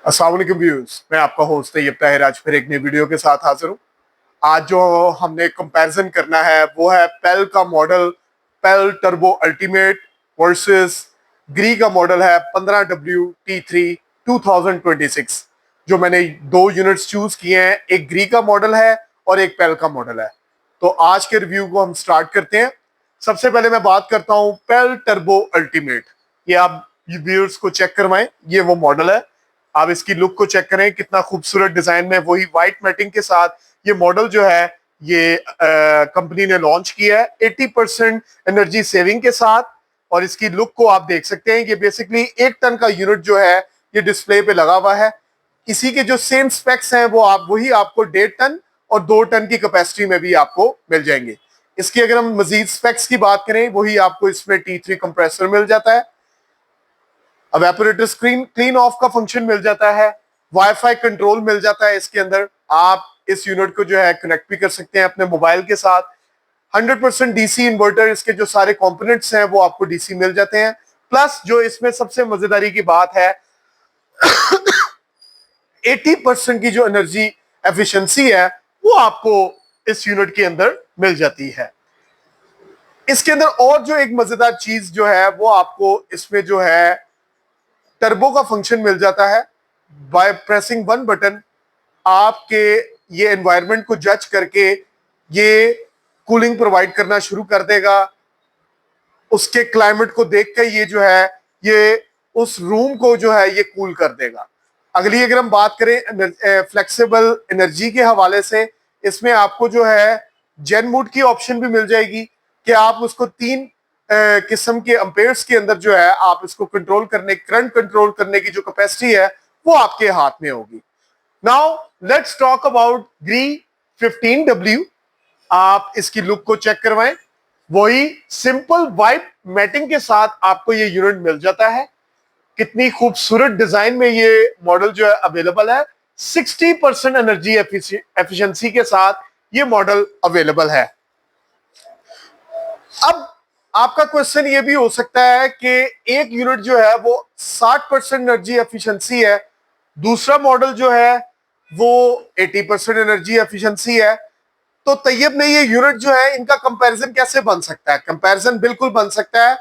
अस्सलाम वालेकुम व्यूअर्स, मैं आपका होस्ट तैयब ताहिर आज फिर एक नई वीडियो के साथ हाजिर हूँ। आज जो हमने कंपैरिजन करना है वो है पेल का मॉडल पेल टर्बो अल्टीमेट वर्सेस ग्री का मॉडल है 15W T3 2026। जो मैंने दो यूनिट्स चूज किए हैं, एक ग्री का मॉडल है और एक पेल का मॉडल है। तो आज के रिव्यू को हम स्टार्ट करते हैं। सबसे पहले मैं बात करता हूँ पेल टर्बो अल्टीमेट। ये आप व्यूअर्स को चेक करवाएं, ये वो मॉडल है। आप इसकी लुक को चेक करें, कितना खूबसूरत डिजाइन में वही व्हाइट मैटिंग के साथ ये मॉडल जो है ये कंपनी ने लॉन्च किया है 80% एनर्जी सेविंग के साथ। और इसकी लुक को आप देख सकते हैं, ये बेसिकली 1 टन का यूनिट जो है ये डिस्प्ले पे लगा हुआ है। इसी के जो सेम स्पेक्स हैं वो आप वही आपको 1.5 टन और 2 टन की कैपेसिटी में भी आपको मिल जाएंगे। इसकी अगर हम मजीद स्पेक्स की बात करें, वही आपको इसमें T3 कंप्रेसर मिल जाता है, एवेपोरेटर स्क्रीन क्लीन ऑफ का फंक्शन मिल जाता है, वाईफाई कंट्रोल मिल जाता है। इसके अंदर आप इस यूनिट को जो है कनेक्ट भी कर सकते हैं अपने मोबाइल के साथ। 100% डीसी इन्वर्टर, इसके जो सारे कंपोनेंट्स हैं वो आपको डीसी मिल जाते हैं। प्लस जो इसमें सबसे मजेदारी की बात है 80% की जो एनर्जी एफिशिएंसी है वो आपको इस यूनिट के अंदर मिल जाती है। इसके अंदर और जो एक मजेदार चीज जो है वो आपको इसमें जो है टर्बो का फंक्शन मिल जाता है। बाय प्रेसिंग वन बटन आपके ये एनवायरनमेंट को जज करके ये कूलिंग प्रोवाइड करना शुरू कर देगा। उसके क्लाइमेट को देख कर ये जो है ये उस रूम को जो है ये कूल कर देगा। अगली अगर हम बात करें फ्लेक्सिबल एनर्जी के हवाले से, इसमें आपको जो है जेन मोड की ऑप्शन भी मिल जाएगी कि आप उसको 3 किस्म के अम्पेयर्स के अंदर जो है आप इसको कंट्रोल करने, करंट कंट्रोल करने की जो कैपेसिटी है वो आपके हाथ में होगी। Now let's talk about Gree 15W। आप इसकी लुक को चेक करवाएं, वही सिंपल वाइट मैटिंग के साथ आपको ये यूनिट मिल जाता है। कितनी खूबसूरत डिजाइन में ये मॉडल जो है अवेलेबल है। 60% एनर्जी एफिशिएंसी के साथ ये मॉडल अवेलेबल है। अब आपका क्वेश्चन ये भी हो सकता है कि एक यूनिट जो है वो 60% एनर्जी एफिशिएंसी है, दूसरा मॉडल जो है वो 80% एनर्जी एफिशिएंसी है। तो तैयब ने ये यूनिट जो है इनका कंपैरिजन कैसे बन सकता है? कंपैरिजन बिल्कुल बन सकता है।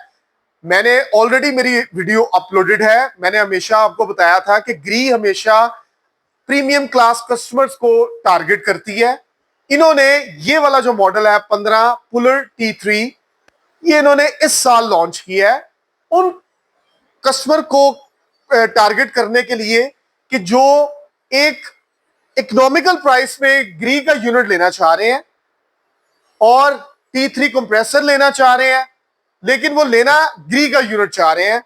मैंने ऑलरेडी मेरी वीडियो अपलोडेड है। मैंने हमेशा आपको बताया था कि ग्री हमेशा प्रीमियम क्लास कस्टमर्स को टारगेट करती है। इन्होंने ये वाला जो मॉडल है 15 पुलर T3 ये इन्होंने इस साल लॉन्च किया है उन कस्टमर को टारगेट करने के लिए कि जो एक इकोनॉमिकल प्राइस में ग्री का यूनिट लेना चाह रहे हैं और T3 कंप्रेसर लेना चाह रहे हैं, लेकिन वो लेना ग्री का यूनिट चाह रहे हैं।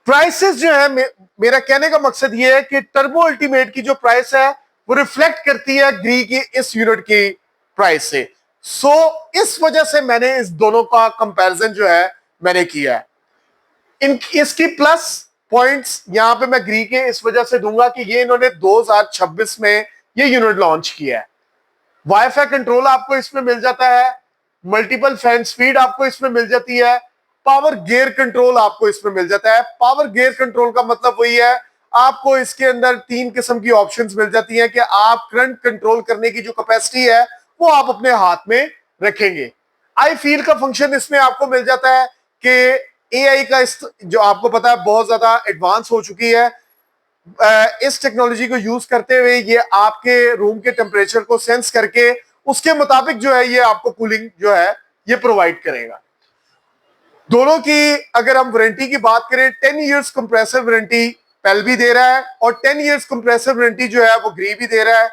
प्राइसेस जो है मेरा कहने का मकसद ये है कि टर्बो अल्टीमेट की जो प्राइस है वो रिफ्लेक्ट करती है ग्री की इस यूनिट की प्राइस से। सो इस वजह से मैंने इस दोनों का कंपैरिजन जो है मैंने किया है। इसकी प्लस पॉइंट्स यहां पे मैं ग्री के इस वजह से दूंगा कि ये इन्होंने 2026 में ये यूनिट लॉन्च किया है। वाईफाई कंट्रोल आपको इसमें मिल जाता है, मल्टीपल फैन स्पीड आपको इसमें मिल जाती है, पावर गियर कंट्रोल आपको इसमें मिल जाता है। पावर गियर कंट्रोल का मतलब वही है, आपको इसके अंदर 3 किस्म की ऑप्शंस मिल जाती हैं कि आप करंट कंट्रोल करने की जो कैपेसिटी है वो आप अपने हाथ में रखेंगे। आई फील का फंक्शन इसमें आपको मिल जाता है कि एआई का जो आपको पता है बहुत ज्यादा एडवांस हो चुकी है। इस टेक्नोलॉजी को यूज करते हुए ये आपके रूम के टेम्परेचर को सेंस करके उसके मुताबिक जो है ये आपको कूलिंग जो है ये प्रोवाइड करेगा। दोनों की अगर हम वारंटी की बात करें, 10 इयर्स कंप्रेसर वारंटी पेल भी दे रहा है और 10 इयर्स कंप्रेसर वारंटी जो है वो ग्री भी दे रहा है।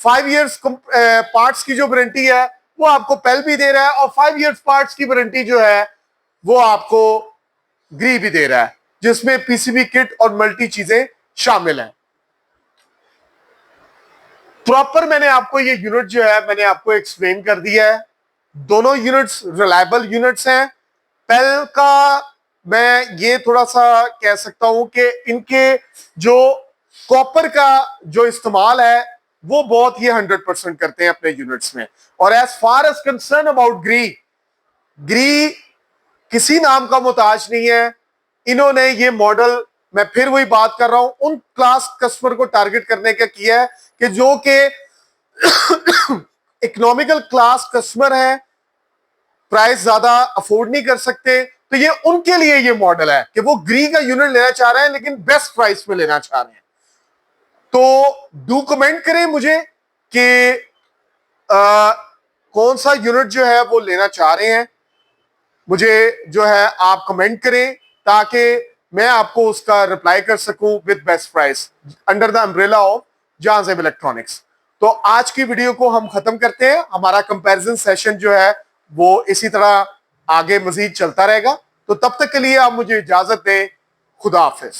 5 इयर्स पार्ट्स की जो वारंटी है वो आपको पेल भी दे रहा है और 5 इयर्स पार्ट्स की वारंटी जो है वो आपको ग्री भी दे रहा है, जिसमें पीसीबी किट और मल्टी चीजें शामिल हैं। प्रॉपर मैंने आपको ये यूनिट जो है मैंने आपको एक्सप्लेन कर दिया है। दोनों यूनिट्स रिलायबल यूनिट्स हैं। पेल का मैं ये थोड़ा सा कह सकता हूं कि इनके जो कॉपर का जो इस्तेमाल है वो बहुत ही 100% करते हैं अपने यूनिट्स में। और as far as concern about ग्री, ग्री किसी नाम का मोहताज नहीं है। इन्होंने ये मॉडल मैं फिर वही बात कर रहा हूं, उन क्लास कस्टमर को टारगेट करने का किया है कि जो कि इकोनॉमिकल क्लास कस्टमर है, प्राइस ज्यादा अफोर्ड नहीं कर सकते, तो ये उनके लिए ये मॉडल है कि वो ग्री का यूनिट लेना चाह रहे हैं लेकिन बेस्ट प्राइस में लेना चाह रहे हैं। तो डू कमेंट करें मुझे कि कौन सा यूनिट जो है वो लेना चाह रहे हैं, मुझे जो है आप कमेंट करें ताकि मैं आपको उसका रिप्लाई कर सकूं with best price under the umbrella of Jahanzeb electronics. तो आज की वीडियो को हम खत्म करते हैं। हमारा कंपैरिजन सेशन जो है वो इसी तरह आगे मजीद चलता रहेगा। तो तब तक के लिए आप मुझे इजाजत दें। खुदा हाफिज।